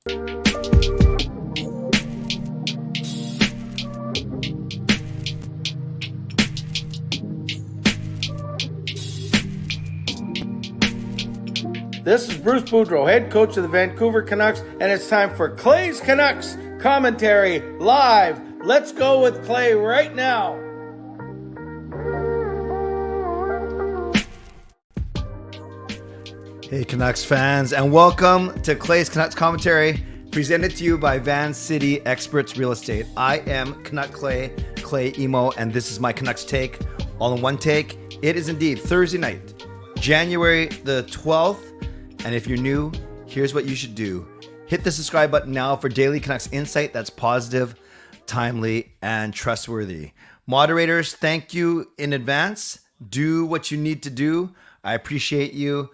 This is Bruce Boudreau, head coach of the Vancouver Canucks, and it's time for Clay's Canucks commentary live. Let's go with Clay right now. Hey Canucks fans, and welcome to Clay's Canucks commentary, presented to you by Van City Experts Real Estate. I am Canuck Clay Emo, and this is my Canucks take, all in one take. It is indeed Thursday night, January the 12th. And if you're new, here's what you should do. Hit the subscribe button now for daily Canucks insight that's positive, timely, and trustworthy. Moderators, thank you in advance. Do what you need to do. I appreciate you.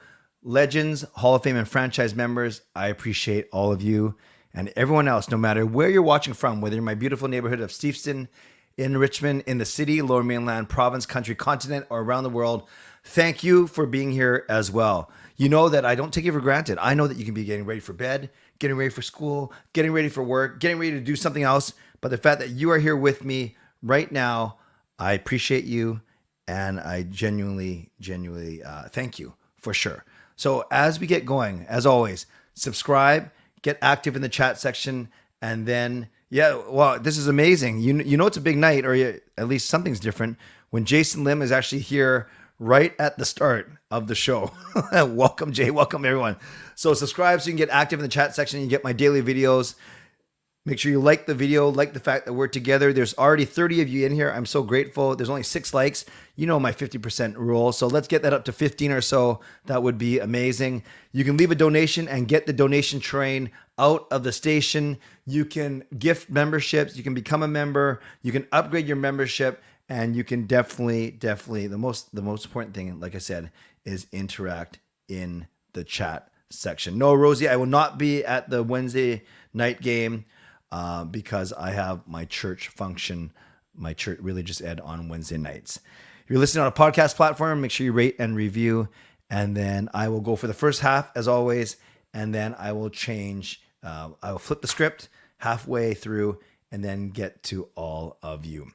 Legends, Hall of Fame, and franchise members, I appreciate all of you. And everyone else, no matter where you're watching from, whether you're in my beautiful neighborhood of Steveston, in Richmond, in the city, Lower Mainland, province, country, continent, or around the world, thank you for being here as well. You know that I don't take you for granted. I know that you can be getting ready for bed, getting ready for school, getting ready for work, getting ready to do something else. But the fact that you are here with me right now, I appreciate you. And I genuinely thank you for sure. So as we get going, as always, subscribe, get active in the chat section. And then, this is amazing. You know it's a big night, or at least something's different, when Jason Lim is actually here right at the start of the show. Welcome, Jay. Welcome, everyone. So subscribe so you can get active in the chat section. You get my daily videos. Make sure you like the video, like the fact that we're together. There's already 30 of you in here. I'm so grateful. There's only 6 likes. You know my 50% rule. So let's get that up to 15 or so. That would be amazing. You can leave a donation and get the donation train out of the station. You can gift memberships. You can become a member. You can upgrade your membership. And you can definitely, the most important thing, like I said, is interact in the chat section. No, Rosie, I will not be at the Wednesday night game because I have my church function, my church religious ed on Wednesday nights. If you're listening on a podcast platform, make sure you rate and review. And then I will go for the first half, as always, and then I will change. I will flip the script halfway through and then get to all of you.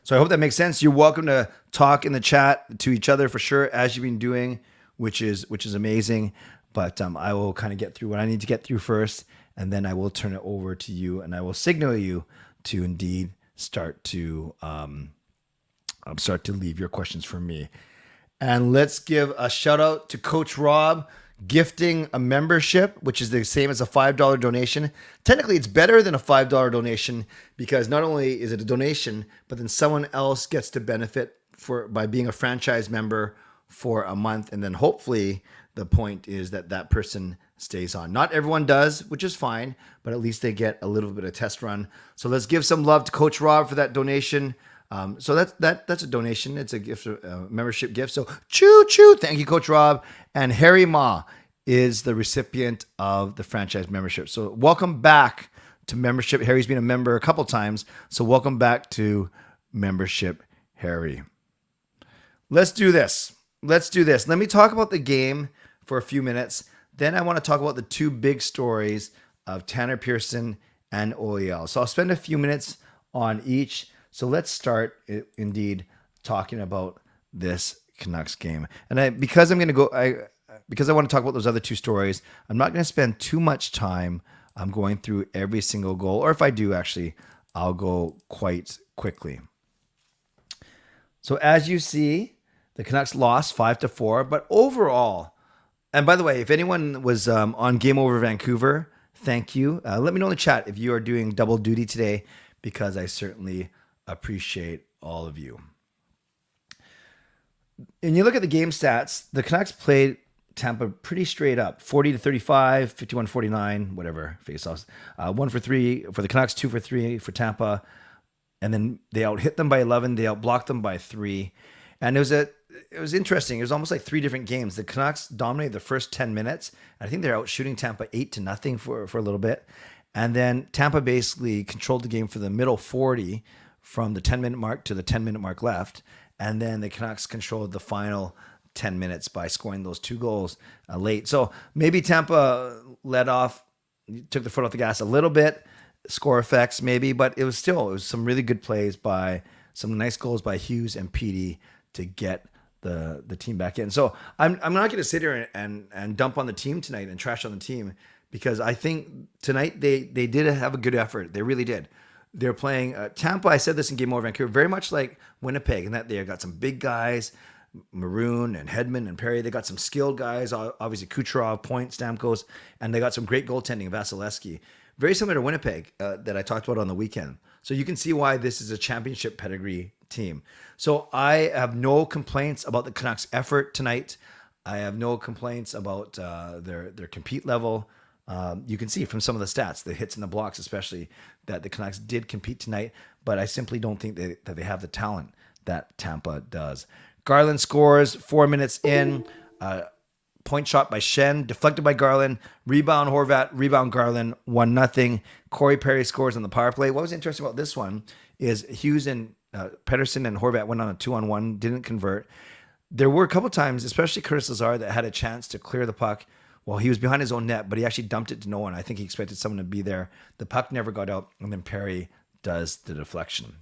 So I hope that makes sense. You're welcome to talk in the chat to each other for sure, as you've been doing, which is amazing. But I will kind of get through what I need to get through first, and then I will turn it over to you, and I will signal you to indeed start to leave your questions for me. And let's give a shout out to Coach Rob, gifting a membership, which is the same as a $5 donation. Technically, it's better than a $5 donation because not only is it a donation, but then someone else gets to benefit by being a franchise member for a month. And then hopefully the point is that person stays on. Not everyone does, which is fine, but at least they get a little bit of test run. So let's give some love to Coach Rob for that donation. So that's a donation. It's a gift, a membership gift. So choo. Thank you, Coach Rob. And Harry Ma is the recipient of the franchise membership. So welcome back to membership. Harry's been a member a couple times. So welcome back to membership, Harry. Let's do this. Let me talk about the game for a few minutes. Then I want to talk about the 2 big stories of Tanner Pearson and OEL. So I'll spend a few minutes on each. So let's start indeed talking about this Canucks game. And because I want to talk about those other 2 stories, I'm not going to spend too much time going through every single goal. Or if I do, actually, I'll go quite quickly. So as you see, the Canucks lost 5-4. But overall, and by the way, if anyone was on Game Over Vancouver, thank you. Let me know in the chat if you are doing double duty today, because I certainly appreciate all of you. And you look at the game stats, the Canucks played Tampa pretty straight up, 40-35, 51-49, whatever, face-offs. 1 for 3 for the Canucks, 2 for 3 for Tampa. And then they out-hit them by 11. They out-blocked them by 3. And it was interesting. It was almost like 3 different games. The Canucks dominated the first 10 minutes. I think they're out shooting Tampa 8-0 for a little bit. And then Tampa basically controlled the game for the middle 40 from the 10-minute mark to the 10-minute mark left. And then the Canucks controlled the final 10 minutes by scoring those 2 goals late. So maybe Tampa led off took the foot off the gas a little bit, score effects maybe, but it was some really good plays by some nice goals by Hughes and Petey to get the team back in. So I'm not going to sit here and dump on the team tonight and trash on the team, because I think tonight they did have a good effort. They really did. They're playing Tampa. I said this in Game Over Vancouver, very much like Winnipeg, in that they got some big guys, Maroon and Hedman and Perry. They got some skilled guys, obviously Kucherov, Point, Stamkos, and they got some great goaltending, Vasilevsky. Very similar to Winnipeg that I talked about on the weekend. So you can see why this is a championship pedigree team. So I have no complaints about the Canucks' effort tonight. I have no complaints about their compete level. You can see from some of the stats, the hits and the blocks especially, that the Canucks did compete tonight, but I simply don't think that they have the talent that Tampa does. Garland scores 4 minutes in. Point shot by Shen, deflected by Garland. Rebound Horvat, rebound Garland, 1-0. Corey Perry scores on the power play. What was interesting about this one is Hughes and Pearson and Horvat went on a 2-on-1, didn't convert. There were a couple times, especially Curtis Lazar, that had a chance to clear the puck. Well, he was behind his own net, but he actually dumped it to no one. I think he expected someone to be there. The puck never got out, and then Perry does the deflection.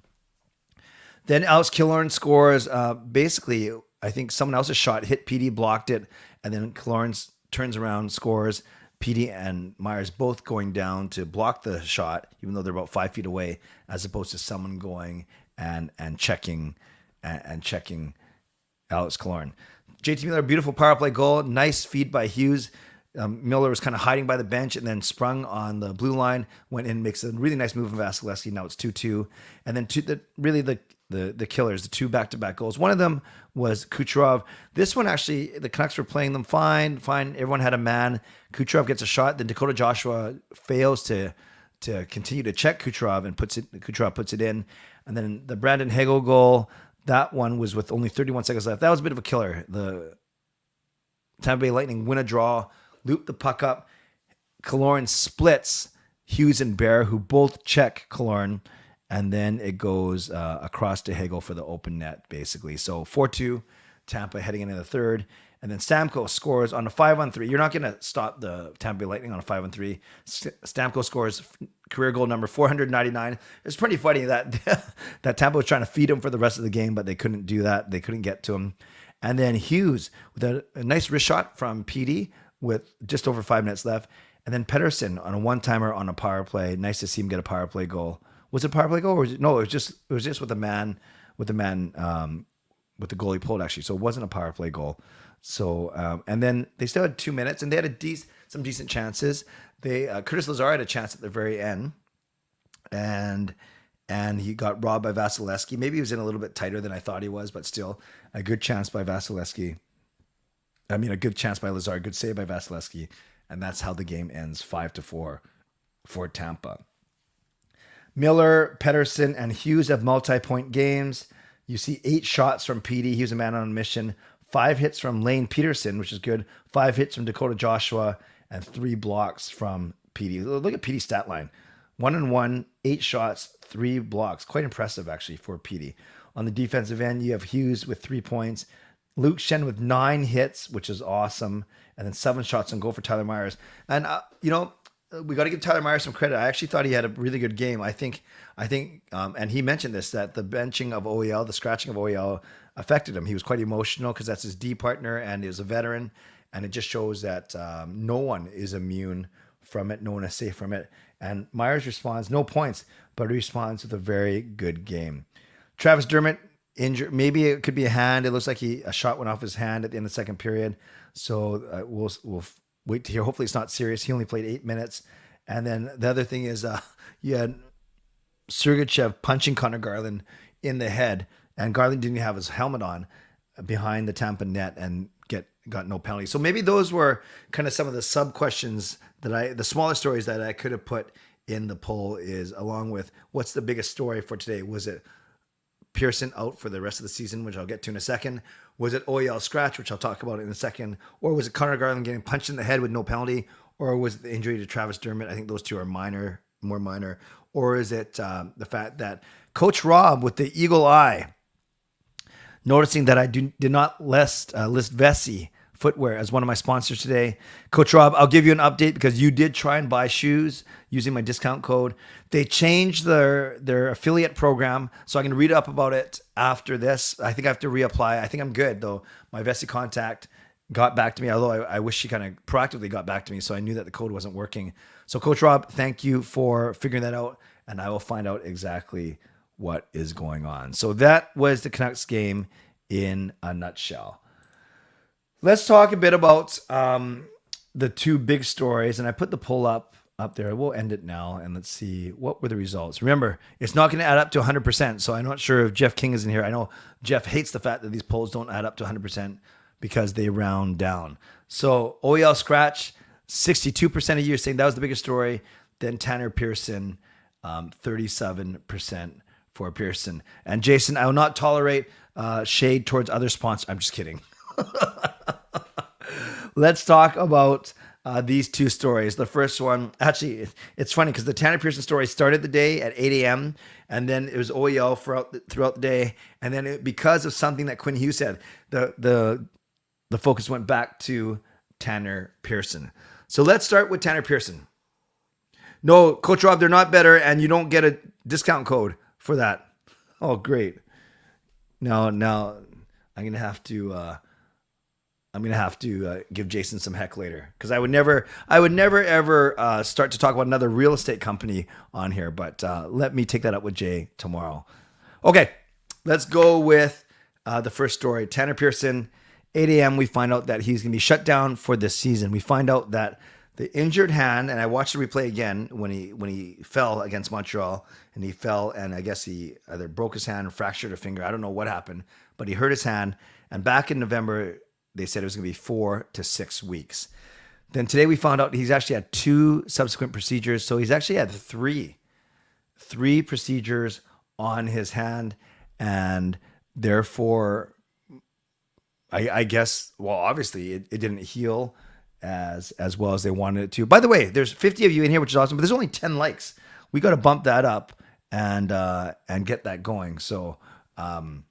Then Alex Killorn scores. Basically, I think someone else's shot hit Petey, blocked it, and then Killorn turns around, scores. Petey and Myers both going down to block the shot, even though they're about 5 feet away, as opposed to someone going and checking Alex Killorn. JT Miller, beautiful power play goal. Nice feed by Hughes. Miller was kind of hiding by the bench and then sprung on the blue line, went in, makes a really nice move from Vasilevsky. Now it's 2-2. And then the killers, the two back-to-back goals. One of them was Kucherov. This one, actually, the Canucks were playing them fine. Everyone had a man. Kucherov gets a shot. Then Dakota Joshua fails to continue to check Kucherov, and Kucherov puts it in. And then the Brandon Hagel goal, that one was with only 31 seconds left. That was a bit of a killer. The Tampa Bay Lightning win a draw, loop the puck up. Killorn splits Hughes and Bear, who both check Killorn, and then it goes across to Hagel for the open net, basically. So 4-2, Tampa heading into the third. And then Stamkos scores on a 5-on-3. You're not going to stop the Tampa Bay Lightning on a 5-on-3. Stamkos scores career goal number 499. It's pretty funny that that Tampa was trying to feed him for the rest of the game, but they couldn't do that. They couldn't get to him. And then Hughes with a nice wrist shot from Petey with just over 5 minutes left. And then Peterson on a one-timer on a power play. Nice to see him get a power play goal. Was it a power play goal? Or was it, no, it was just with the man with the goalie pulled, actually. So it wasn't a power play goal. So and then they still had 2 minutes, and they had some decent chances. Curtis Lazar had a chance at the very end, and he got robbed by Vasilevsky. Maybe he was in a little bit tighter than I thought he was, but still a good chance by Vasilevsky. I mean, a good chance by Lazar, good save by Vasilevsky, and that's how the game ends, 5-4 for Tampa. Miller, Peterson, and Hughes have multi-point games. You see 8 shots from Petey. He was a man on a mission. 5 hits from Lane Peterson, which is good. 5 hits from Dakota Joshua, and 3 blocks from Petey. Look at Petey's stat line. 1-on-1, 8 shots, 3 blocks. Quite impressive, actually, for Petey. On the defensive end, you have Hughes with 3 points. Luke Shen with 9 hits, which is awesome. And then 7 shots on goal for Tyler Myers. And, we got to give Tyler Myers some credit. I actually thought he had a really good game. I think, and he mentioned this, that the benching of OEL, the scratching of OEL affected him. He was quite emotional because that's his D partner and is a veteran. And it just shows that no one is immune from it. No one is safe from it. And Myers responds, no points, but he responds with a very good game. Travis Dermott injured. Maybe it could be a hand. It looks like a shot went off his hand at the end of the second period. So we'll wait to hear. Hopefully it's not serious. He only played 8 minutes. And then the other thing is you had Sergachev punching Connor Garland in the head, and Garland didn't have his helmet on behind the Tampa net and got no penalty. So maybe those were kind of some of the sub questions the smaller stories that I could have put in the poll, is along with what's the biggest story for today? Was it Pearson out for the rest of the season, which I'll get to in a second? Was it OEL scratch, which I'll talk about in a second? Or was it Connor Garland getting punched in the head with no penalty? Or was it the injury to Travis Dermott? I think those two are more minor. Or is it the fact that Coach Rob, with the eagle eye, noticing that I did not list Vesey Footwear as one of my sponsors today. Coach Rob, I'll give you an update because you did try and buy shoes using my discount code. They changed their affiliate program, so I can read up about it after this. I think I have to reapply. I think I'm good, though. My Vessi contact got back to me, although I wish she kind of proactively got back to me, so I knew that the code wasn't working. So Coach Rob, thank you for figuring that out, and I will find out exactly what is going on. So that was the Canucks game in a nutshell. Let's talk a bit about the two big stories, and I put the poll up there. We'll end it now, and let's see what were the results. Remember, it's not going to add up to 100%, so I'm not sure if Jeff King is in here. I know Jeff hates the fact that these polls don't add up to 100% because they round down. So OEL scratch, 62% of you saying that was the biggest story. Then Tanner Pearson, 37% for Pearson. And Jason, I will not tolerate shade towards other sponsors. I'm just kidding. Let's talk about these two stories. The first one, actually, it's funny because the Tanner Pearson story started the day at 8 a.m. and then it was OEL throughout the day. And then because of something that Quinn Hughes said, the focus went back to Tanner Pearson. So let's start with Tanner Pearson. No, Coach Rob, they're not better, and you don't get a discount code for that. Oh, great. Now I'm gonna have to give Jason some heck later because I would never ever start to talk about another real estate company on here. But let me take that up with Jay tomorrow. Okay, let's go with the first story. Tanner Pearson, 8 a.m. We find out that he's gonna be shut down for this season. We find out that the injured hand, and I watched the replay again when he fell against Montreal, and he fell, and I guess he either broke his hand or fractured a finger. I don't know what happened, but he hurt his hand. And back in November, they said it was going to be 4 to 6 weeks. Then today we found out he's actually had 2 subsequent procedures. So he's actually had three procedures on his hand. And therefore, I guess, well, obviously it didn't heal as well as they wanted it to. By the way, there's 50 of you in here, which is awesome, but there's only 10 likes. We got to bump that up and get that going. So Tanner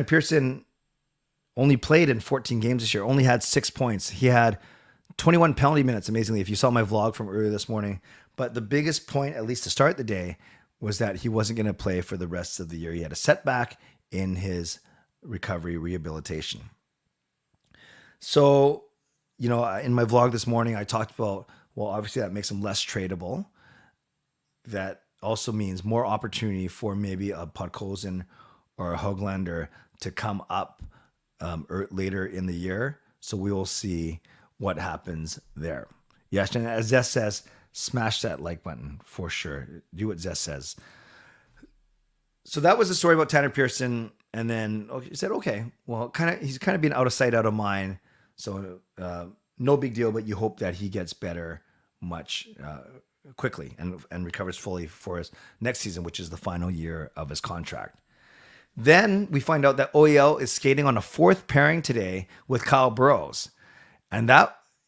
Pearson only played in 14 games this year, only had 6 points. He had 21 penalty minutes, amazingly, if you saw my vlog from earlier this morning. But the biggest point, at least to start the day, was that he wasn't going to play for the rest of the year. He had a setback in his recovery rehabilitation. So, in my vlog this morning, I talked about, well, obviously that makes him less tradable. That also means more opportunity for maybe a Podkolzin or a Höglander to come up later in the year. So we will see what happens there. Yes, and as Zess says, smash that like button for sure. Do what Zess says. So that was the story about Tanner Pearson. And then he said, okay, well, he's kind of been out of sight, out of mind. So no big deal, but you hope that he gets better much quickly and recovers fully for his next season, which is the final year of his contract. Then we find out that OEL is skating on a 4th pairing today with Kyle Burrows. And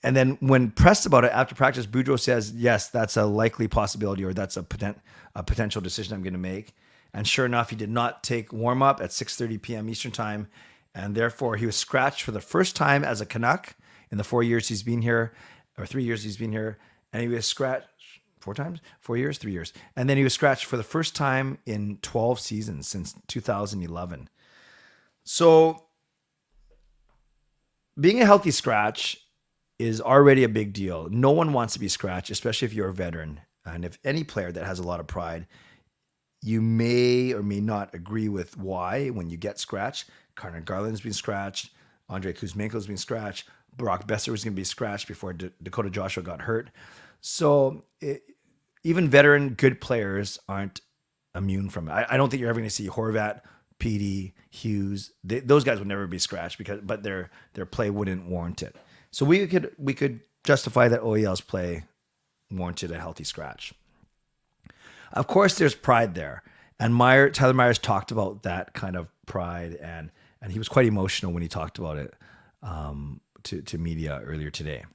then when pressed about it after practice, Boudreau says, yes, that's a likely possibility, or that's a potential decision I'm going to make. And sure enough, he did not take warm-up at 6:30 p.m. Eastern time. And therefore, he was scratched for the first time as a Canuck in the 4 years he's been here, or 3 years he's been here. And he was scratched 4 times? 4 years? 3 years. And then he was scratched for the first time in 12 seasons since 2011. So being a healthy scratch is already a big deal. No one wants to be scratched, especially if you're a veteran. And if any player that has a lot of pride, you may or may not agree with why when you get scratched. Connor Garland's been scratched. Andrei Kuzmenko's been scratched. Brock Besser was going to be scratched before Dakota Joshua got hurt. So even veteran good players aren't immune from it. I don't think you're ever going to see Horvat, Petey, Hughes. Those guys would never be scratched but their play wouldn't warrant it. So we could justify that OEL's play warranted a healthy scratch. Of course, there's pride there, and Tyler Myers talked about that kind of pride, and he was quite emotional when he talked about it to media earlier today.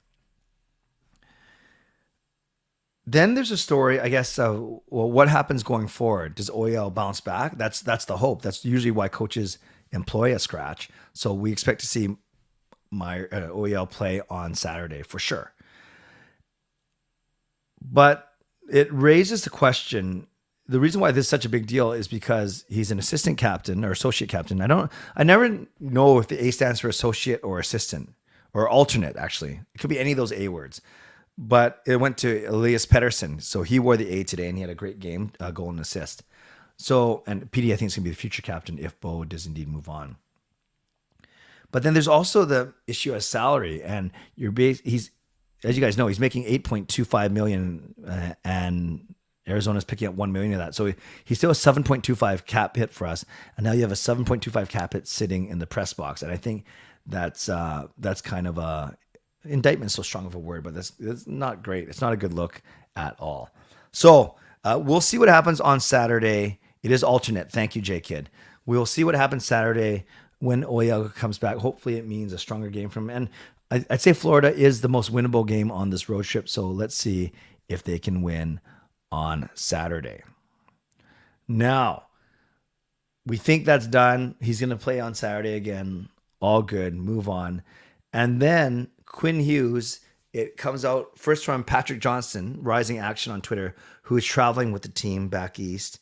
Then there's a story, I guess. Well, what happens going forward? Does OEL bounce back? That's the hope. That's usually why coaches employ a scratch. So we expect to see my OEL play on Saturday for sure. But it raises the question. The reason why this is such a big deal is because he's an assistant captain or associate captain. I never know if the A stands for associate or assistant or alternate, actually. It could be any of those A words. But it went to Elias Pettersson. So he wore the A today and he had a great game, goal and assist. So, and PD, I think, is going to be the future captain if Bo does indeed move on. But then there's also the issue of salary. And he's, as you guys know, he's making $8.25 million and Arizona's picking up $1 million of that. So he still has 7.25 cap hit for us. And now you have a 7.25 cap hit sitting in the press box. And I think that's kind of a, indictment is so strong of a word, but that's not great. It's not a good look at all. So we'll see what happens on Saturday. It is alternate. Thank you, J-Kid. We'll see what happens Saturday when OEL comes back. Hopefully it means a stronger game from him. And I'd say Florida is the most winnable game on this road trip. So let's see if they can win on Saturday. Now, we think that's done. He's going to play on Saturday again. All good. Move on. And then Quinn Hughes, it comes out first from Patrick Johnson, Rising Action on Twitter, who is traveling with the team back east.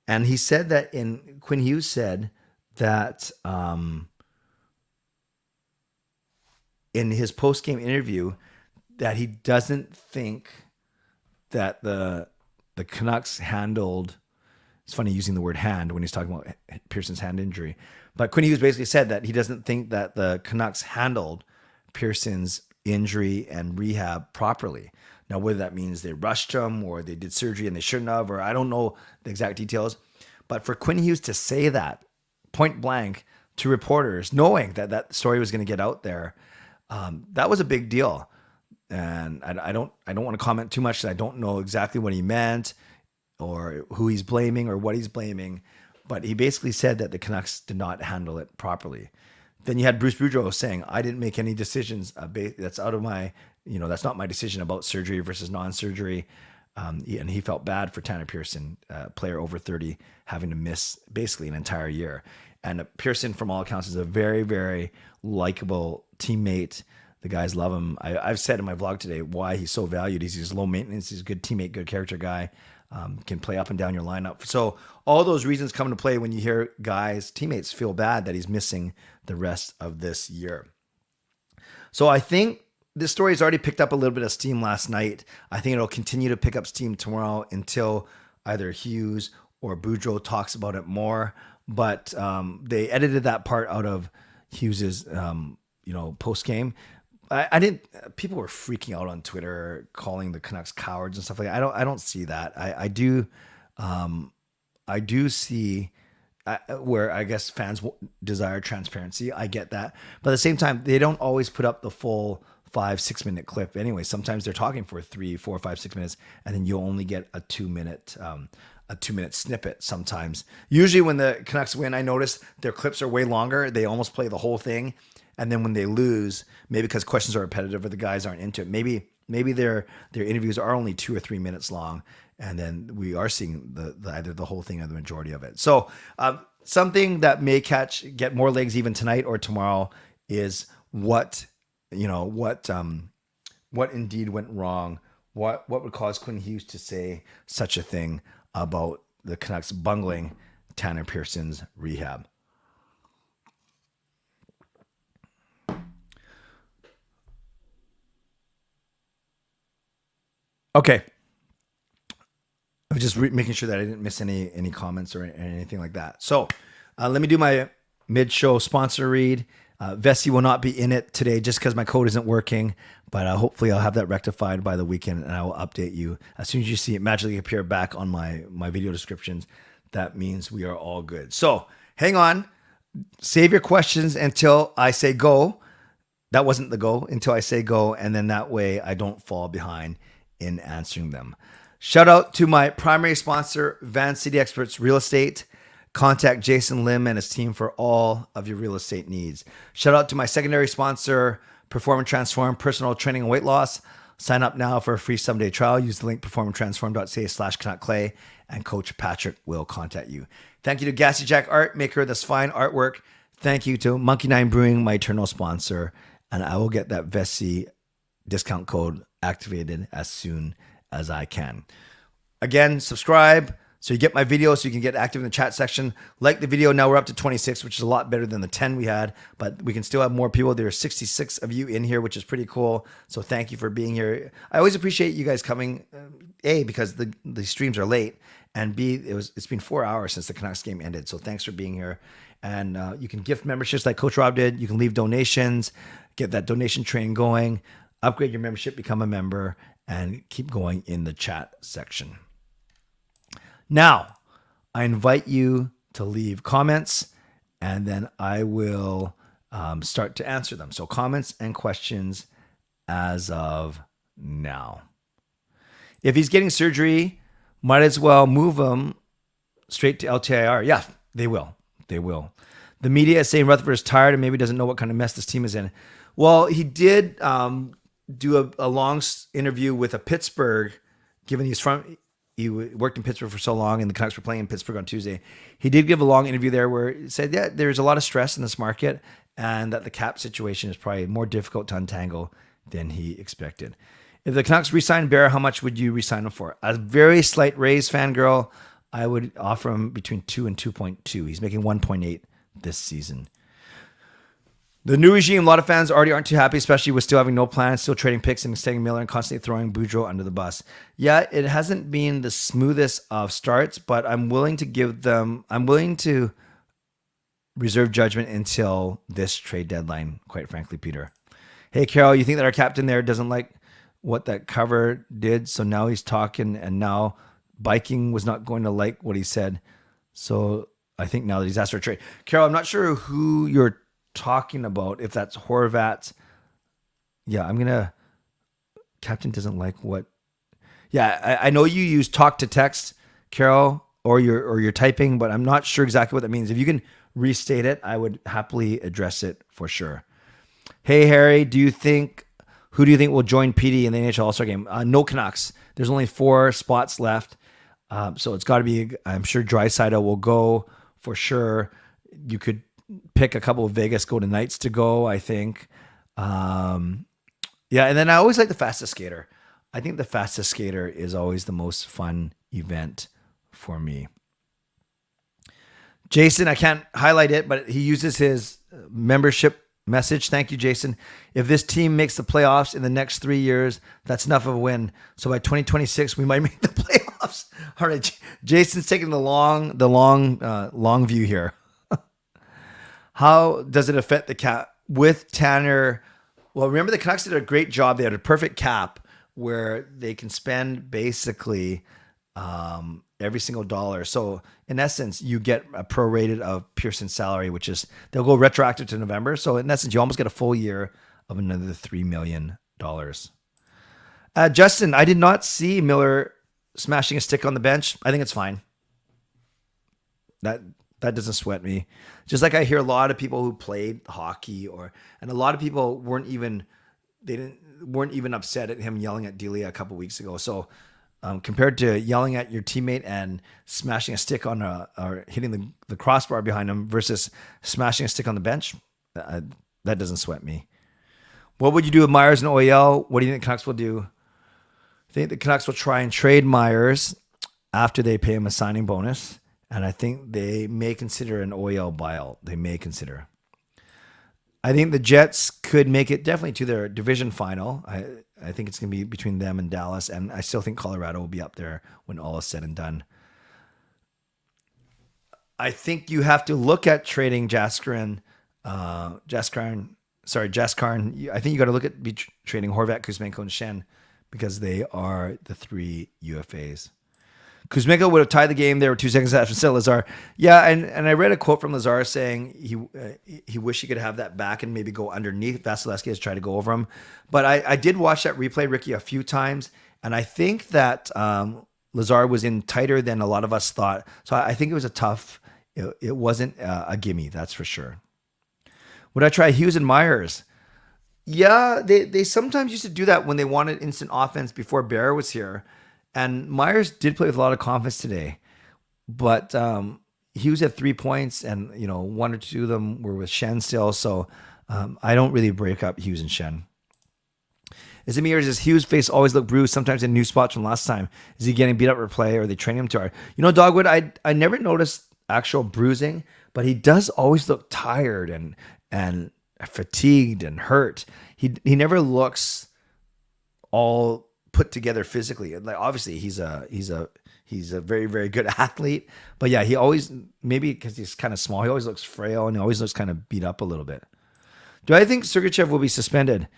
And he said that Quinn Hughes said that in his post-game interview that he doesn't think that the Canucks handled, it's funny using the word hand when he's talking about Pearson's hand injury, but Quinn Hughes basically said that he doesn't think that the Canucks handled Pearson's injury and rehab properly. Now, whether that means they rushed him or they did surgery and they shouldn't have, or I don't know the exact details, but for Quinn Hughes to say that point blank to reporters, knowing that that story was going to get out there, that was a big deal. And I don't want to comment too much. I don't know exactly what he meant or who he's blaming or what he's blaming, but he basically said that the Canucks did not handle it properly. Then you had Bruce Boudreau saying, I didn't make any decisions. That's out of my, that's not my decision about surgery versus non-surgery. And he felt bad for Tanner Pearson, player over 30, having to miss basically an entire year. And Pearson, from all accounts, is a very, very likable teammate. The guys love him. I've said in my vlog today why he's so valued. He's low maintenance. He's a good teammate, good character guy. Can play up and down your lineup. So all those reasons come into play when you hear guys, teammates feel bad that he's missing the rest of this year. So I think this story has already picked up a little bit of steam last night. I think it'll continue to pick up steam tomorrow until either Hughes or Boudreau talks about it more. But they edited that part out of Hughes's, post game. I didn't. People were freaking out on Twitter, calling the Canucks cowards and stuff like that. I don't see that. I do see where I guess fans desire transparency. I get that, but at the same time, they don't always put up the full 5-6 minute clip. Anyway, sometimes they're talking for 3, 4, 5, 6 minutes, and then you'll only get a 2 minute snippet. Sometimes, usually when the Canucks win, I notice their clips are way longer. They almost play the whole thing. And then when they lose, maybe because questions are repetitive or the guys aren't into it, maybe their interviews are only 2 or 3 minutes long, and then we are seeing the either the whole thing or the majority of it. So something that may get more legs even tonight or tomorrow is what indeed went wrong. What would cause Quinn Hughes to say such a thing about the Canucks bungling Tanner Pearson's rehab? Okay. I was just making sure that I didn't miss any comments or anything like that. So let me do my mid-show sponsor read. Vessi will not be in it today just because my code isn't working, but hopefully I'll have that rectified by the weekend, and I will update you. As soon as you see it magically appear back on my video descriptions, that means we are all good. So hang on. Save your questions until I say go. That wasn't the go, until I say go, and then that way I don't fall behind in answering them. Shout out to my primary sponsor, Van City Experts Real Estate. Contact Jason Lim and his team for all of your real estate needs. Shout out to my secondary sponsor, Perform and Transform Personal Training and Weight Loss. Sign up now for a free 7-day trial. Use the link performandtransform.ca/CanuckClay, and Coach Patrick will contact you. Thank you to Gassy Jack Art, maker of this fine artwork. Thank you to Monkey 9 Brewing, my eternal sponsor. And I will get that Vessi discount code activated as soon as I can. Again, subscribe so you get my video so you can get active in the chat section. Like the video. Now we're up to 26, which is a lot better than the 10 we had, but we can still have more people. There are 66 of you in here, which is pretty cool. So thank you for being here. I always appreciate you guys coming, A, because the streams are late, and B, it's been 4 hours since the Canucks game ended. So thanks for being here. And you can gift memberships like Coach Rob did. You can leave donations, get that donation train going, upgrade your membership, become a member, and keep going in the chat section. Now, I invite you to leave comments, and then I will start to answer them. So comments and questions as of now. If he's getting surgery, might as well move him straight to LTIR. Yeah, they will. They will. The media is saying Rutherford is tired and maybe doesn't know what kind of mess this team is in. Well, he did do a long interview with a Pittsburgh, given he worked in Pittsburgh for so long, and the Canucks were playing in Pittsburgh on Tuesday. He did give a long interview there where he said, yeah, there's a lot of stress in this market and that the cap situation is probably more difficult to untangle than he expected. If the Canucks re-sign Bear, how much would you re-sign him for? A very slight raise, fangirl. I would offer him between 2 and 2.2. He's making 1.8 this season. The new regime, a lot of fans already aren't too happy, especially with still having no plans, still trading picks and extending Miller and constantly throwing Boudreau under the bus. Yeah, it hasn't been the smoothest of starts, but I'm willing to reserve judgment until this trade deadline, quite frankly, Peter. Hey, Carol, you think that our captain there doesn't like what that cover did, so now he's talking, and now Biking was not going to like what he said. So I think now that he's asked for a trade. Carol, I'm not sure who you're talking about, if that's Horvat. Yeah, Captain doesn't like what. Yeah, I know you use talk to text, Carol, or you're typing, but I'm not sure exactly what that means. If you can restate it, I would happily address it for sure. Hey, Harry, who do you think will join PD in the NHL All-Star game? No Canucks. There's only 4 spots left. So it's got to be, I'm sure Draisaitl will go for sure. You could pick a couple of Vegas Golden Knights to go, I think. And then I always like the fastest skater. I think the fastest skater is always the most fun event for me. Jason, I can't highlight it, but he uses his membership message. Thank you, Jason. If this team makes the playoffs in the next 3 years, that's enough of a win. So by 2026, we might make the playoffs. All right, Jason's taking the long view here. How does it affect the cap with Tanner? Well, remember the Canucks did a great job. They had a perfect cap where they can spend basically every single dollar. So in essence, you get a prorated of Pearson's salary, which is they'll go retroactive to November. So in essence, you almost get a full year of another $3 million. Justin, I did not see Miller smashing a stick on the bench. I think it's fine. That doesn't sweat me. Just like I hear a lot of people who played hockey and a lot of people weren't even upset at him yelling at Delia a couple weeks ago. So compared to yelling at your teammate and smashing a stick or hitting the crossbar behind him versus smashing a stick on the bench, that doesn't sweat me. What would you do with Myers and OEL? What do you think the Canucks will do? I think the Canucks will try and trade Myers after they pay him a signing bonus. And I think they may consider an OEL buyout. They may consider. I think the Jets could make it definitely to their division final. I think it's going to be between them and Dallas. And I still think Colorado will be up there when all is said and done. I think you have to look at trading Jaskarn. I think you got to look at trading Horvat, Kuzmenko, and Shen because they are the 3 UFAs. Kuzmenko would have tied the game. There were 2 seconds after St. Lazar. Yeah, and I read a quote from Lazar saying he wished he could have that back and maybe go underneath. Vasilevsky has tried to go over him. But I did watch that replay, Ricky, a few times, and I think that Lazar was in tighter than a lot of us thought. So I think it was it wasn't a gimme, that's for sure. Would I try Hughes and Myers? Yeah, they sometimes used to do that when they wanted instant offense before Bear was here. And Myers did play with a lot of confidence today. But Hughes had 3 points, and one or two of them were with Shen still. So I don't really break up Hughes and Shen. Is it me or does Hughes' face always look bruised, sometimes in new spots from last time? Is he getting beat up for play, or are they training him too hard? Dogwood, I never noticed actual bruising, but he does always look tired and fatigued and hurt. He never looks all put together physically. And like, obviously he's a very, very good athlete, but yeah, he always, maybe because he's kind of small, he always looks frail and he always looks kind of beat up a little bit. Do I think Sergachev will be suspended?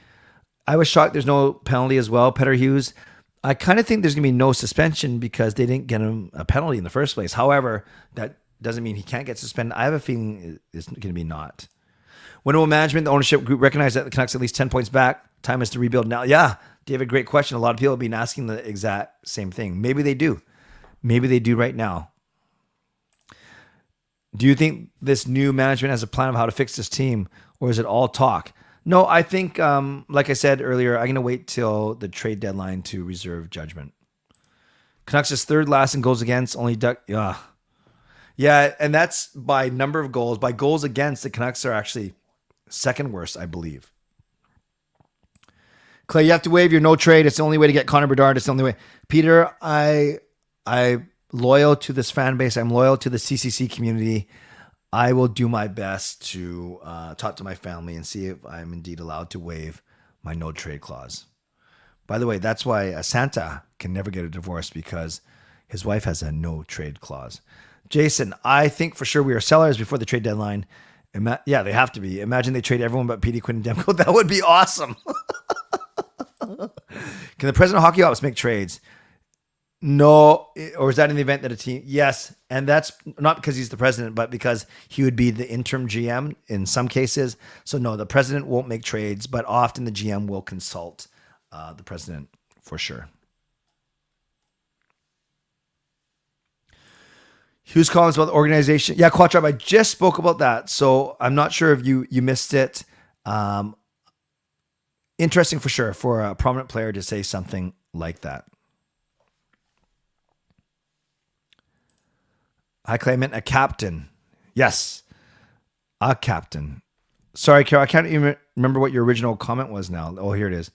I was shocked there's no penalty as well, Peter Hughes. I kind of think there's going to be no suspension because they didn't get him a penalty in the first place. However, that doesn't mean he can't get suspended. I have a feeling it's going to be not. When will management, the ownership group recognize that the Canucks at least 10 points back? Time is to rebuild now. Yeah, David, great question. A lot of people have been asking the exact same thing. Maybe they do. Maybe they do right now. Do you think this new management has a plan of how to fix this team, or is it all talk? No, I think, like I said earlier, I'm going to wait till the trade deadline to reserve judgment. Canucks is third last in goals against, only duck. Yeah, and that's by number of goals. By goals against, the Canucks are actually second worst, I believe. Clay, you have to waive your no trade. It's the only way to get Connor Bedard. It's the only way. Peter, I'm loyal to this fan base. I'm loyal to the CCC community. I will do my best to talk to my family and see if I'm indeed allowed to waive my no trade clause. By the way, that's why Santa can never get a divorce, because his wife has a no trade clause. Jason, I think for sure we are sellers before the trade deadline. Yeah, they have to be. Imagine they trade everyone but PD, Quinn, and Demko. That would be awesome. Can the president of hockey ops make trades? No. Or is that in the event that a team? Yes. And that's not because he's the president, but because he would be the interim GM in some cases. So no, the president won't make trades, but often the GM will consult the president for sure. Hughes comments about the organization. Yeah, Quattrap, I just spoke about that. So I'm not sure if you missed it. Interesting for sure for a prominent player to say something like that. Hi, Clayman, a captain. Yes, a captain. Sorry, Carol, I can't even remember what your original comment was now. Oh, here it is.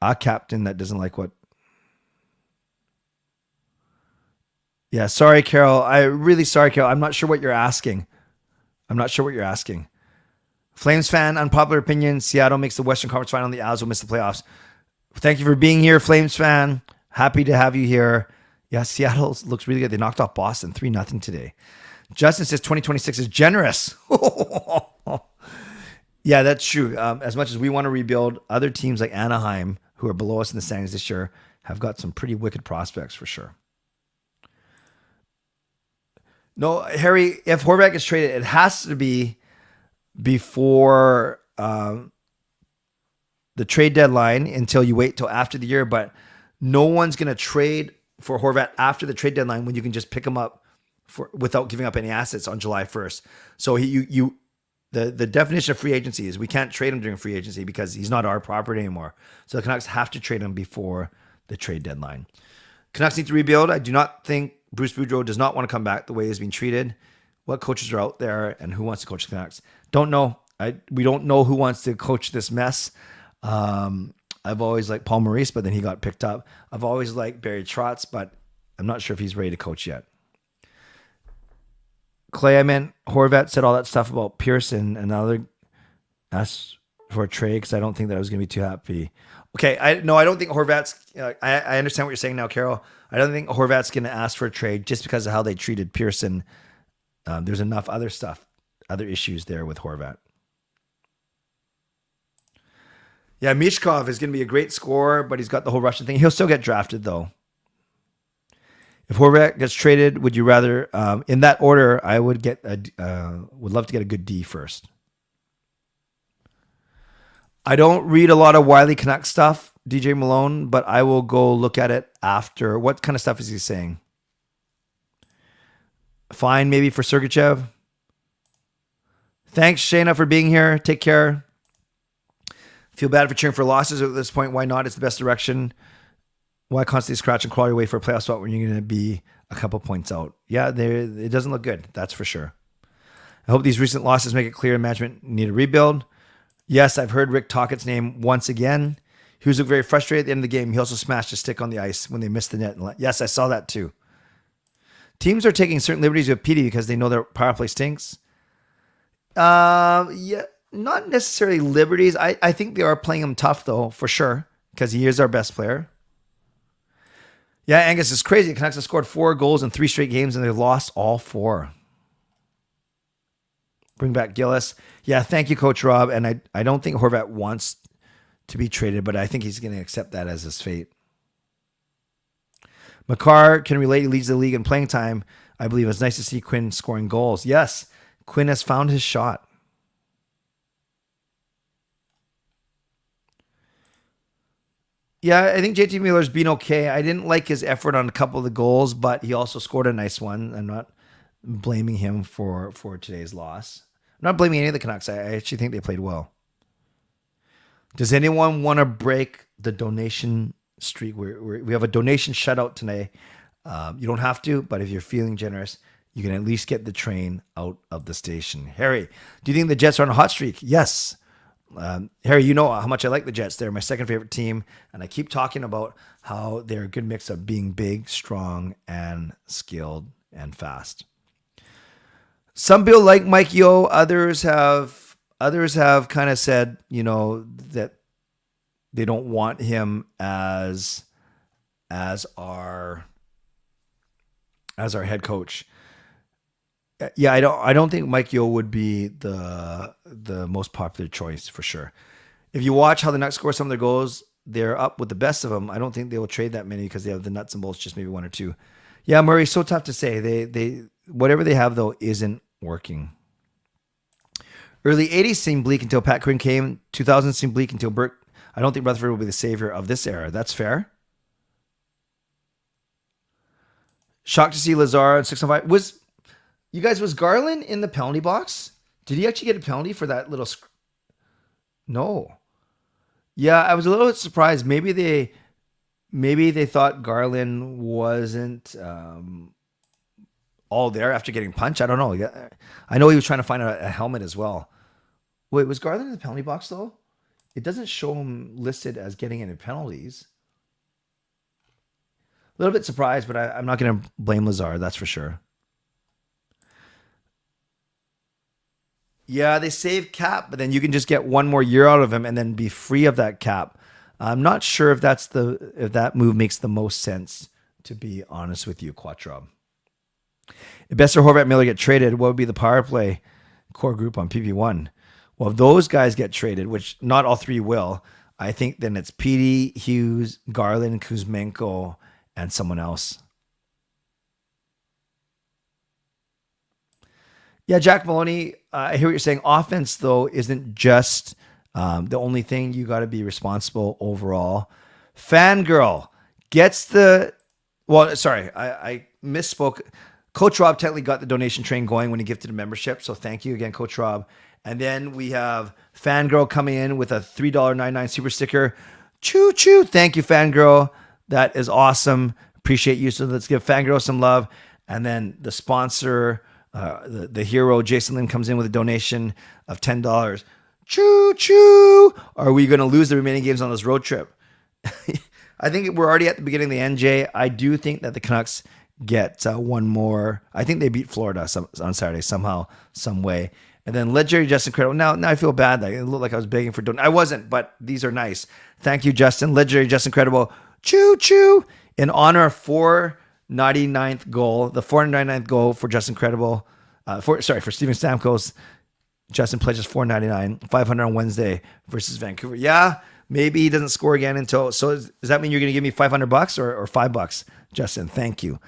A captain that doesn't like what... Yeah, sorry, Carol. Really sorry, Carol. I'm not sure what you're asking. Flames fan, unpopular opinion. Seattle makes the Western Conference final and the Avs will miss the playoffs. Thank you for being here, Flames fan. Happy to have you here. Yeah, Seattle looks really good. They knocked off Boston 3-0 today. Justin says 2026 is generous. Yeah, that's true. As much as we want to rebuild, other teams like Anaheim, who are below us in the standings this year, have got some pretty wicked prospects for sure. No, Harry, if Horvat gets traded, it has to be before the trade deadline until you wait till after the year. But no one's going to trade for Horvat after the trade deadline when you can just pick him up without giving up any assets on July 1st. So the definition of free agency is we can't trade him during free agency because he's not our property anymore. So the Canucks have to trade him before the trade deadline. Canucks need to rebuild. I do not think Bruce Boudreau does not want to come back the way he's being treated. What coaches are out there and who wants to coach the Canucks? Don't know. We don't know who wants to coach this mess. I've always liked Paul Maurice, but then he got picked up. I've always liked Barry Trotz, but I'm not sure if he's ready to coach yet. Clay, I meant Horvat said all that stuff about Pearson and other asked for a trade because I don't think that I was going to be too happy. Okay, I don't think Horvat's... I understand what you're saying now, Carol. I don't think Horvat's going to ask for a trade just because of how they treated Pearson. There's enough other stuff, other issues there with Horvat. Yeah, Mishkov is going to be a great scorer, but he's got the whole Russian thing. He'll still get drafted, though. If Horvat gets traded, would you rather... in that order, I would love to get a good D first. I don't read a lot of Wiley Canuck stuff, DJ Malone, but I will go look at it after. What kind of stuff is he saying? Fine, maybe for Sergachev. Thanks, Shayna, for being here. Take care. Feel bad for cheering for losses at this point. Why not? It's the best direction. Why constantly scratch and claw your way for a playoff spot when you're going to be a couple points out? Yeah, it doesn't look good. That's for sure. I hope these recent losses make it clear management need a rebuild. Yes, I've heard Rick Tockett's name once again. He was very frustrated at the end of the game. He also smashed his stick on the ice when they missed the net. Yes, I saw that too. Teams are taking certain liberties with PD because they know their power play stinks. Yeah, not necessarily liberties. I think they are playing him tough though, for sure, because he is our best player. Yeah, Angus, it's crazy. The Canucks have scored 4 goals in 3 straight games, and they've lost all 4. Bring back Gillis. Yeah, thank you, Coach Rob. And I don't think Horvat wants to be traded, but I think he's going to accept that as his fate. Makar can relate. He leads the league in playing time. I believe it's nice to see Quinn scoring goals. Yes, Quinn has found his shot. Yeah, I think JT Mueller's been okay. I didn't like his effort on a couple of the goals, but he also scored a nice one. I'm not blaming him for today's loss. I'm not blaming any of the Canucks. I actually think they played well. Does anyone want to break the donation streak? We have a donation shutout today. You don't have to, but if you're feeling generous, you can at least get the train out of the station. Harry, do you think the Jets are on a hot streak? Yes. Harry, you know how much I like the Jets. They're my second favorite team, and I keep talking about how they're a good mix of being big, strong, and skilled and fast. Some people like Mike Yeo. Others have kind of said, that they don't want him as our head coach. Yeah, I don't think Mike Yeo would be the most popular choice for sure. If you watch how the Canucks score some of their goals, they're up with the best of them. I don't think they will trade that many because they have the nuts and bolts, just maybe 1 or 2. Yeah, Murray, so tough to say. They whatever they have though isn't working. Early 80s seemed bleak until Pat Quinn came. 2000s seemed bleak until Burke. I don't think Rutherford will be the savior of this era. That's fair. Shocked to see Lazar at 6-5. Was Garland in the penalty box? Did he actually get a penalty for that little? No. Yeah, I was a little bit surprised. Maybe they thought Garland wasn't all there after getting punched. I don't know. I know he was trying to find a helmet as well. Wait, was Garland in the penalty box though? It doesn't show him listed as getting any penalties. A little bit surprised, but I'm not going to blame Lazar. That's for sure. Yeah, they saved cap, but then you can just get 1 more year out of him and then be free of that cap. I'm not sure if that move makes the most sense, to be honest with you, Quattrob. If Besser, Horvat, Miller get traded, what would be the power play core group on PP1? Well, if those guys get traded, which not all 3 will, I think then it's PD, Hughes, Garland, Kuzmenko, and someone else. Yeah, Jack Maloney, I hear what you're saying. Offense, though, isn't just the only thing. You got to be responsible overall. Fangirl gets the... Well, sorry, I misspoke. Coach Rob technically got the donation train going when he gifted a membership, so thank you again, Coach Rob. And then we have Fangirl coming in with a $3.99 super sticker. Choo-choo. Thank you, Fangirl. That is awesome. Appreciate you. So let's give Fangirl some love. And then the sponsor... the hero Jason Lynn comes in with a donation of $10. Choo choo! Are we going to lose the remaining games on this road trip? I think we're already at the beginning of the NJ. I do think that the Canucks get 1 more. I think they beat Florida on Saturday somehow, some way. And then legendary Justin Credible. Now I feel bad. Like, it looked like I was begging for donation. I wasn't, but these are nice. Thank you, Justin. Legendary Justin Credible. Choo choo! In honor of 499th goal, the 499th goal for Justin Credible. For Steven Stamkos. Justin pledges $4.99, 500 on Wednesday versus Vancouver. Yeah, maybe he doesn't score again until. So does that mean you're going to give me $500 or $5, Justin? Thank you.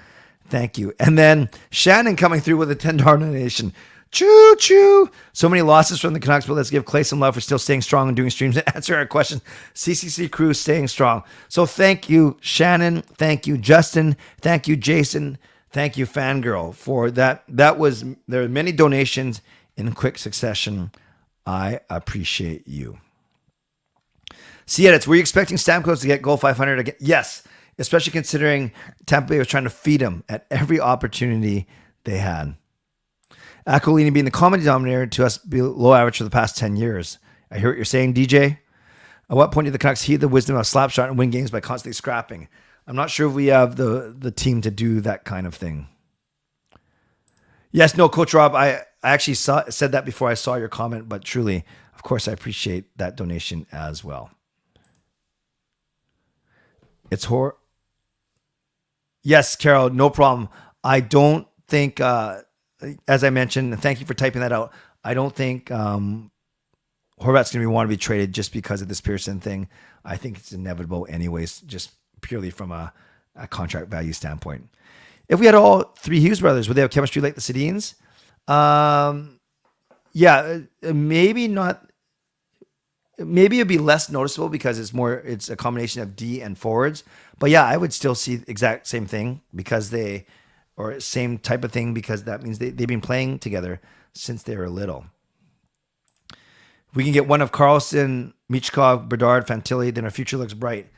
And then Shannon coming through with a $10 donation. Choo choo. So many losses from the Canucks, but let's give Clay some love for still staying strong and doing streams and answering our questions. CCC Crew staying strong. So thank you, Shannon. Thank you, Justin. Thank you, Jason. Thank you, Fangirl, for that. There are many donations in quick succession. I appreciate you. See, were you expecting Stamkos to get goal 500 again? Yes, especially considering Tampa Bay was trying to feed him at every opportunity they had. Aquilini being the common denominator to us below average for the past 10 years. I hear what you're saying, DJ. At what point do the Canucks heed the wisdom of slapshot and win games by constantly scrapping? I'm not sure if we have the team to do that kind of thing. Yes, no, Coach Rob, I actually said that before I saw your comment, but truly, of course, I appreciate that donation as well. It's Yes, Carol, no problem. I don't think, as I mentioned, and thank you for typing that out, I don't think Horvat's going to want to be traded just because of this Pearson thing. I think it's inevitable anyways, just purely from a contract value standpoint. If we had all three Hughes brothers, would they have chemistry like the Sedins? Yeah, maybe not. Maybe it'd be less noticeable because it's a combination of D and forwards. But yeah, I would still see the exact same thing or same type of thing because that means they've been playing together since they were little. We can get one of Carlson, Michkov, Bedard, Fantilli, then our future looks bright.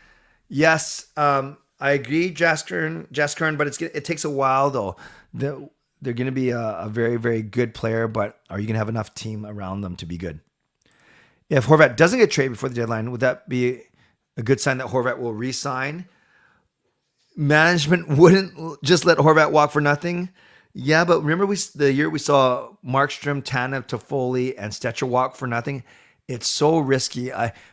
Yes, I agree, Jaskern, but it takes a while though. They're going to be a very, very good player, but are you going to have enough team around them to be good? If Horvat doesn't get traded before the deadline, would that be a good sign that Horvat will re-sign? Management wouldn't just let Horvat walk for nothing. Yeah, but remember the year we saw Markstrom, Tanev, Toffoli, and Stetcher walk for nothing? It's so risky.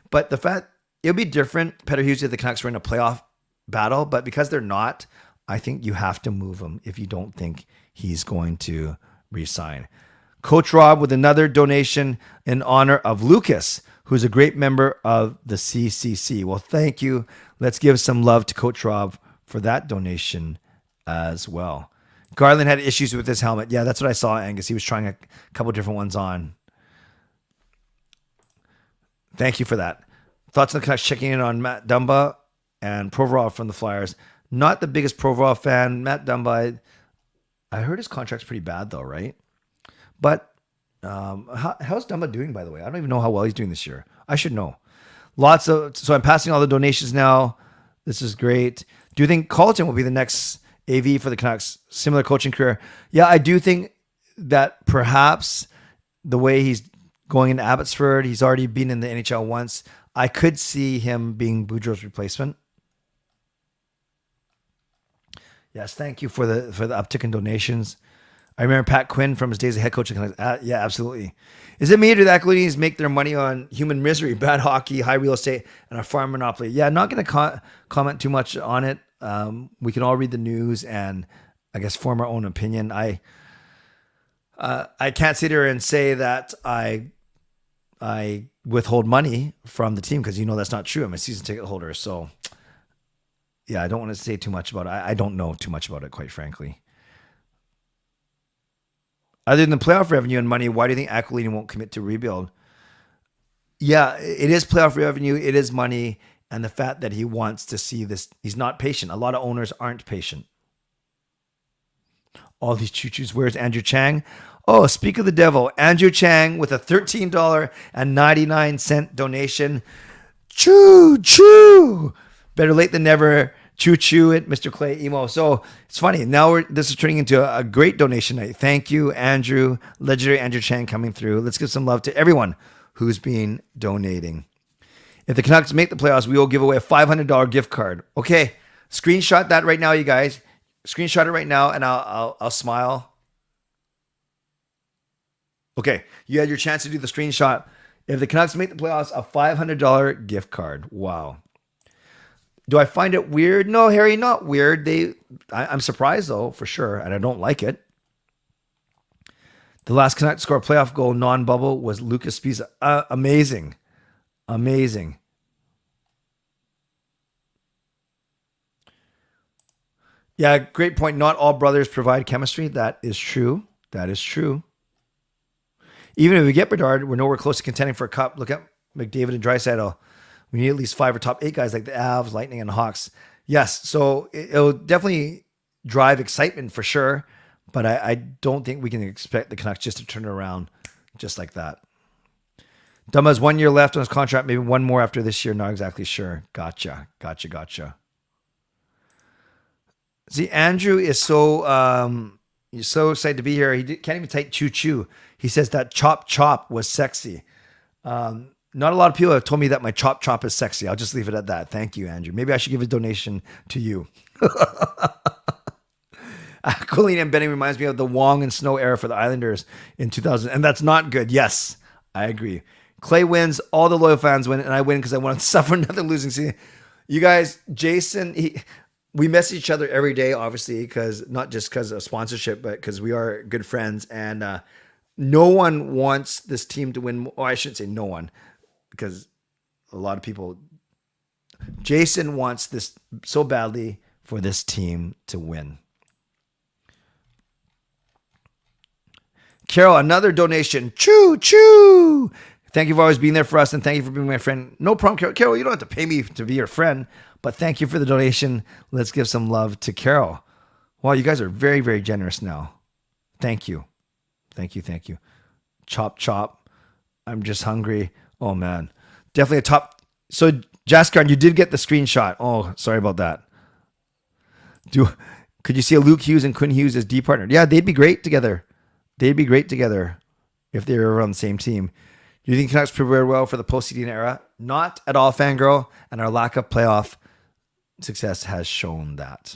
But the fact, it'll be different, Peter Hughes, if the Canucks were in a playoff battle, but because they're not, I think you have to move him if you don't think he's going to re-sign. Coach Rob with another donation in honor of Lucas, who's a great member of the CCC. Well, thank you. Let's give some love to Coach Rob for that donation as well. Garland had issues with his helmet. Yeah, that's what I saw, Angus. He was trying a couple different ones on. Thank you for that. Thoughts on the Canucks checking in on Matt Dumba and Provorov from the Flyers. Not the biggest Provorov fan. Matt Dumba, I heard his contract's pretty bad though, right? But how's Dumba doing, by the way? I don't even know how well he's doing this year. I should know. So I'm passing all the donations now. This is great. Do you think Colleton will be the next AV for the Canucks? Similar coaching career. Yeah, I do think that perhaps the way he's going into Abbotsford, he's already been in the NHL once. I could see him being Boudreau's replacement. Yes, thank you for the uptick in donations. I remember Pat Quinn from his days as head coach. Yeah, absolutely. Is it me or do the Aquilinians make their money on human misery, bad hockey, high real estate, and a farm monopoly? Yeah, I'm not going to comment too much on it. We can all read the news and I guess form our own opinion. I can't sit here and say that I withhold money from the team because that's not true. I'm a season ticket holder. So yeah, I don't want to say too much about it. I don't know too much about it, quite frankly. Other than playoff revenue and money, why do you think Aquilini won't commit to rebuild? Yeah, it is playoff revenue. It is money. And the fact that he wants to see this, he's not patient. A lot of owners aren't patient. All these choo-choos. Where's Andrew Chang? Oh, speak of the devil. Andrew Chang with a $13.99 donation. Choo-choo. Better late than never. Choo-choo it, Mr. Clay Emo. So it's funny. Now this is turning into a great donation night. Thank you, Andrew. Legendary Andrew Chang coming through. Let's give some love to everyone who's been donating. If the Canucks make the playoffs, we will give away a $500 gift card. Okay, screenshot that right now, you guys. Screenshot it right now, and I'll smile. Okay, you had your chance to do the screenshot. If the Canucks make the playoffs, a $500 gift card. Wow. Do I find it weird? No, Harry, not weird. I'm surprised, though, for sure, and I don't like it. The last Canucks score playoff goal non-bubble was Lucas Spiza. Amazing. Amazing. Yeah, great point. Not all brothers provide chemistry. That is true. That is true. Even if we get Bedard, we're nowhere close to contending for a cup. Look at McDavid and Draisaitl. We need at least 5 or top 8 guys like the Avs, Lightning, and Hawks. Yes, so it'll definitely drive excitement for sure, but I don't think we can expect the Canucks just to turn it around just like that. Dumb has 1 year left on his contract, maybe one more after this year. Not exactly sure. Gotcha. See, Andrew is he's so excited to be here. Can't even type choo choo. He says that chop chop was sexy. Not a lot of people have told me that my chop chop is sexy. I'll just leave it at that. Thank you, Andrew. Maybe I should give a donation to you. Colleen and Benning reminds me of the Wong and Snow era for the Islanders in 2000. And that's not good. Yes, I agree. Clay wins. All the loyal fans win. And I win because I want to suffer another losing season. You guys, Jason, we message each other every day, obviously, because not just because of sponsorship, but because we are good friends. And no one wants this team to win. Or I shouldn't say no one, because a lot of people. Jason wants this so badly for this team to win. Carol, another donation. Choo choo. Thank you for always being there for us, and thank you for being my friend. No problem, Carol. Carol, you don't have to pay me to be your friend, but thank you for the donation. Let's give some love to Carol. Wow, you guys are very, very generous now. Thank you. Thank you. Chop, chop. I'm just hungry. Oh, man. Definitely a top. So, Jaskar, you did get the screenshot. Oh, sorry about that. Could you see a Luke Hughes and Quinn Hughes as D partner? Yeah, they'd be great together. They'd be great together if they were on the same team. Do you think Canucks prepared well for the post-seeding era? Not at all, fangirl, and our lack of playoff success has shown that.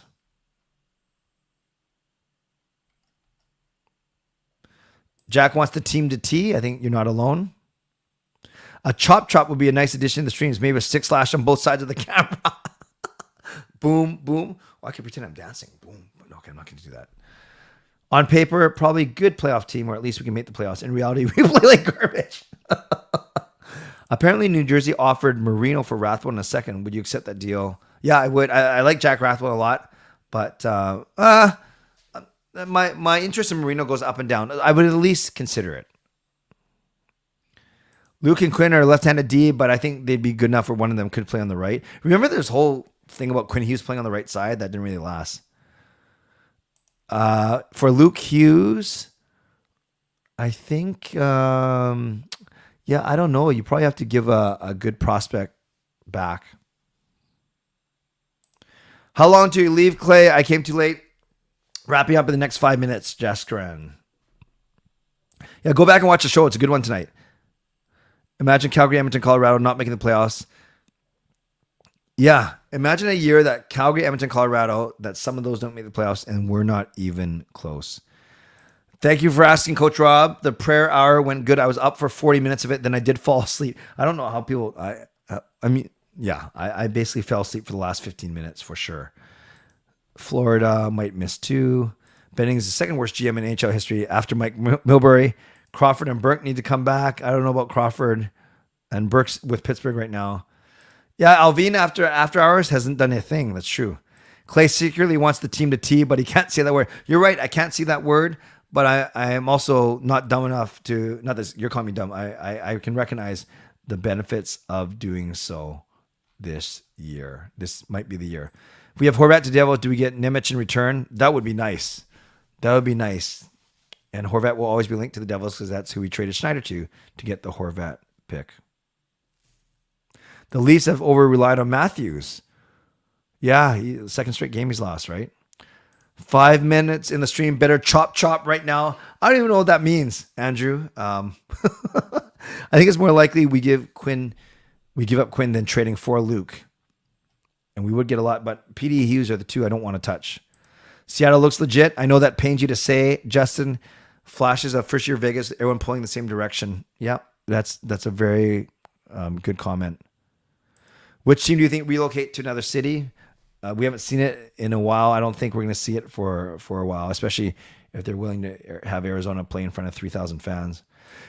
Jack wants the team to T. I think you're not alone. A chop chop would be a nice addition to the streams. Maybe a stick slash on both sides of the camera. Boom, boom. Oh, I can pretend I'm dancing. Boom. Okay, I'm not going to do that. On paper, probably good playoff team, or at least we can make the playoffs. In reality, we play like garbage. Apparently, New Jersey offered Marino for Rathbone in a second. Would you accept that deal? Yeah, I would. I like Jack Rathbone a lot, but my interest in Marino goes up and down. I would at least consider it. Luke and Quinn are left-handed D, but I think they'd be good enough where one of them could play on the right. Remember this whole thing about Quinn Hughes playing on the right side? That didn't really last. For Luke Hughes, I think, I don't know. You probably have to give a good prospect back. How long do you leave, Clay? I came too late. Wrapping up in the next 5 minutes, Jaskran. Yeah, go back and watch the show. It's a good one tonight. Imagine Calgary, Edmonton, Colorado not making the playoffs. Yeah, imagine a year that Calgary, Edmonton, Colorado, that some of those don't make the playoffs, and we're not even close. Thank you for asking, Coach Rob. The prayer hour went good. I was up for 40 minutes of it, then I did fall asleep. I don't know how people... I basically fell asleep for the last 15 minutes for sure. Florida might miss 2. Benning is the second worst GM in NHL history after Mike Milbury. Crawford and Burke need to come back. I don't know about Crawford, and Burke's with Pittsburgh right now. Yeah, Alvin after hours hasn't done a thing. That's true. Clay secretly wants the team to T, but he can't say that word. You're right. I can't see that word, but I am also not dumb enough to, not this, you're calling me dumb. I can recognize the benefits of doing so this year. This might be the year. If we have Horvat to Devils, do we get Nemec in return? That would be nice. That would be nice. And Horvat will always be linked to the Devils because that's who we traded Schneider to get the Horvat pick. The Leafs have over-relied on Matthews. Yeah, second straight game he's lost, right? 5 minutes in the stream. Better chop chop right now. I don't even know what that means, Andrew. I think it's more likely we give up Quinn than trading for Luke. And we would get a lot, but PD and Hughes are the two I don't want to touch. Seattle looks legit. I know that pains you to say, Justin. Flashes of first year Vegas, everyone pulling the same direction. Yeah, that's a very good comment. Which team do you think relocate to another city? We haven't seen it in a while. I don't think we're going to see it for a while, especially if they're willing to have Arizona play in front of 3,000 fans.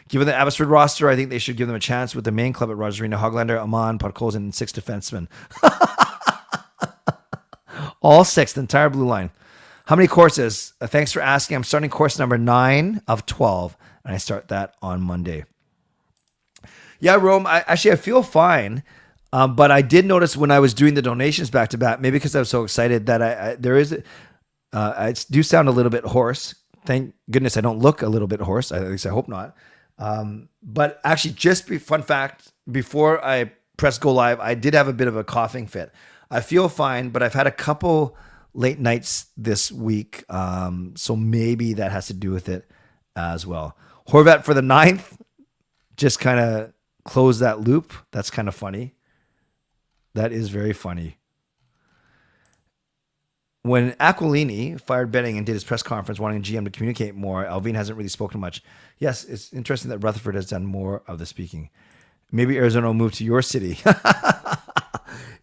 Given the Abbotsford roster, I think they should give them a chance with the main club at Rogers Arena. Hoglander, Amon, Podkolzin, and 6 defensemen. All 6, the entire blue line. How many courses? Thanks for asking. I'm starting course number 9 of 12, and I start that on Monday. Yeah, Rome, I feel fine, but I did notice when I was doing the donations back to back, maybe because I was so excited that I do sound a little bit hoarse. Thank goodness I don't look a little bit hoarse. At least I hope not. But actually, fun fact, before I press go live, I did have a bit of a coughing fit. I feel fine, but I've had a couple late nights this week. So maybe that has to do with it as well. Horvat for the 9th, just kind of close that loop. That's kind of funny. That is very funny. When Aquilini fired Benning and did his press conference wanting GM to communicate more, Alvin hasn't really spoken much. Yes, it's interesting that Rutherford has done more of the speaking. Maybe Arizona will move to your city.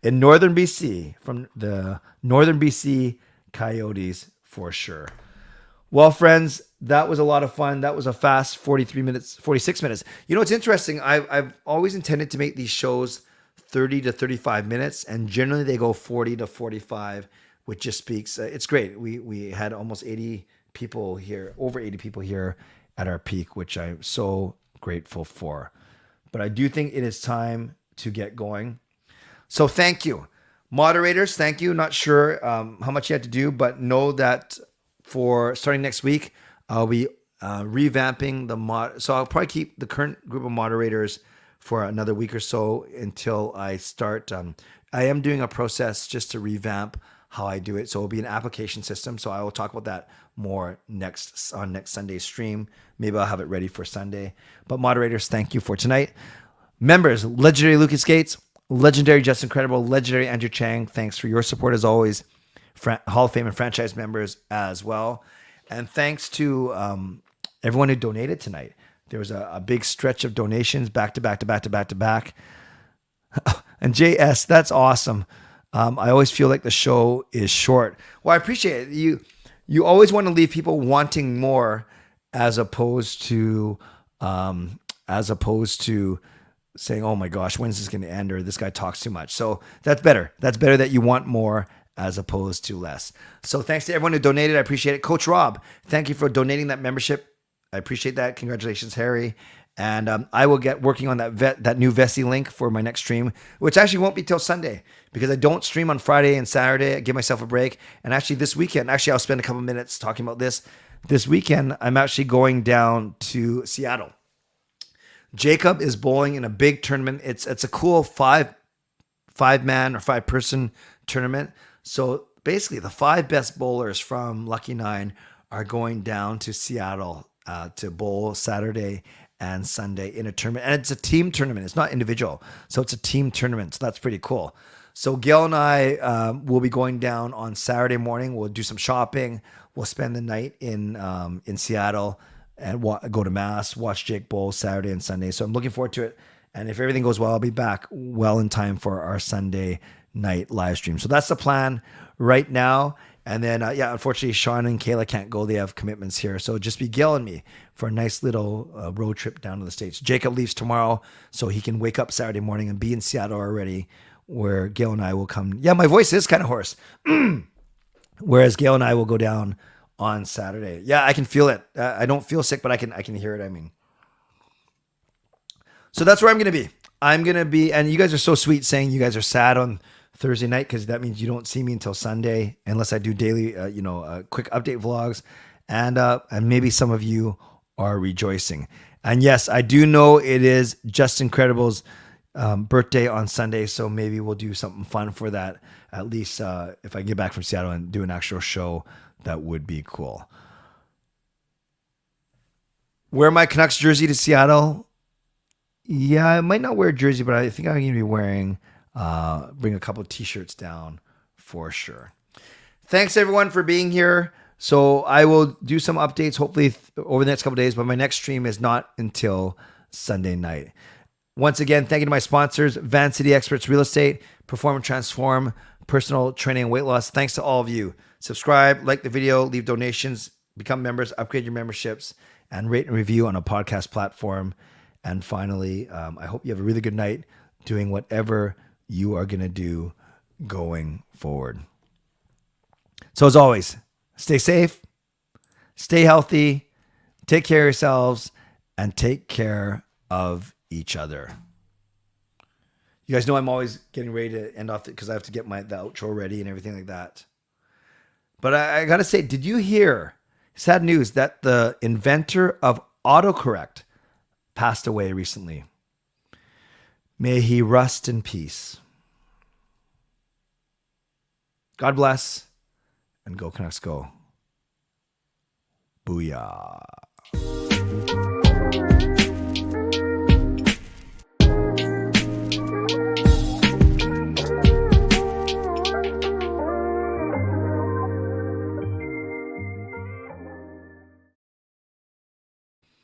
In northern BC, from the northern BC Coyotes for sure. Well, friends, that was a lot of fun. That was a fast 46 minutes. You know, it's interesting. I've always intended to make these shows 30 to 35 minutes, and generally they go 40 to 45, which just speaks. It's great. We had almost 80 people here, over 80 people here at our peak, which I'm so grateful for. But I do think it is time to get going. So thank you. Moderators, thank you. Not sure how much you had to do, but know that for starting next week, I'll be revamping the mod. So I'll probably keep the current group of moderators for another week or so until I start. I am doing a process just to revamp how I do it. So it'll be an application system. So I will talk about that more on next Sunday's stream. Maybe I'll have it ready for Sunday. But moderators, thank you for tonight. Members, legendary Lucas Gates, legendary Justin Credible, legendary Andrew Chang. Thanks for your support as always. Hall of Fame and franchise members as well. And thanks to everyone who donated tonight. There was a big stretch of donations back to back. And JS, that's awesome. I always feel like the show is short. Well, I appreciate it. You always want to leave people wanting more, as opposed to saying, "Oh my gosh, when's this going to end?" or "This guy talks too much." So that's better. That's better that you want more as opposed to less. So thanks to everyone who donated. I appreciate it. Coach Rob, thank you for donating that membership. I appreciate that. Congratulations, Harry. And I will get working on that new Vessi link for my next stream, which actually won't be till Sunday because I don't stream on Friday and Saturday. I give myself a break. And actually this weekend, I'll spend a couple minutes talking about this. This weekend, I'm actually going down to Seattle. Jacob is bowling in a big tournament. It's a cool five-man or five-person tournament. So basically, the 5 best bowlers from Lucky 9 are going down to Seattle to bowl Saturday and Sunday in a tournament. And it's a team tournament. It's not individual. So it's a team tournament. So that's pretty cool. So Gail and I will be going down on Saturday morning. We'll do some shopping. We'll spend the night in Seattle and go to Mass, watch Jake bowl Saturday and Sunday. So I'm looking forward to it. And if everything goes well, I'll be back well in time for our Sunday night live stream. So that's the plan right now. And then, unfortunately, Sean and Kayla can't go. They have commitments here. So just be Gil and me for a nice little road trip down to the States. Jacob leaves tomorrow, so he can wake up Saturday morning and be in Seattle already, where Gail and I will come. Yeah, my voice is kind of hoarse. Whereas Gail and I will go down on Saturday. Yeah, I can feel it. I don't feel sick, but I can hear it. I mean, so that's where I'm going to be. I'm going to be, and you guys are so sweet saying you guys are sad on Thursday night, because that means you don't see me until Sunday unless I do daily, quick update vlogs, and maybe some of you are rejoicing. And yes, I do know it is Justin Credible's birthday on Sunday, so maybe we'll do something fun for that. At least if I get back from Seattle and do an actual show, that would be cool. Wear my Canucks jersey to Seattle. Yeah, I might not wear a jersey, but I think I'm going to be wearing. Bring a couple of t-shirts down for sure. Thanks everyone for being here. So I will do some updates hopefully over the next couple of days, but my next stream is not until Sunday night. Once again, thank you to my sponsors, Van City Experts Real Estate, Perform and Transform, Personal Training and Weight Loss. Thanks to all of you. Subscribe, like the video, leave donations, become members, upgrade your memberships, and rate and review on a podcast platform. And finally, I hope you have a really good night doing whatever you are going to do going forward. So as always, stay safe, stay healthy, take care of yourselves, and take care of each other. You guys know I'm always getting ready to end off because I have to get the outro ready and everything like that. But I got to say, did you hear, sad news, that the inventor of autocorrect passed away recently. May he rest in peace. God bless, and go Canucks go. Booyah.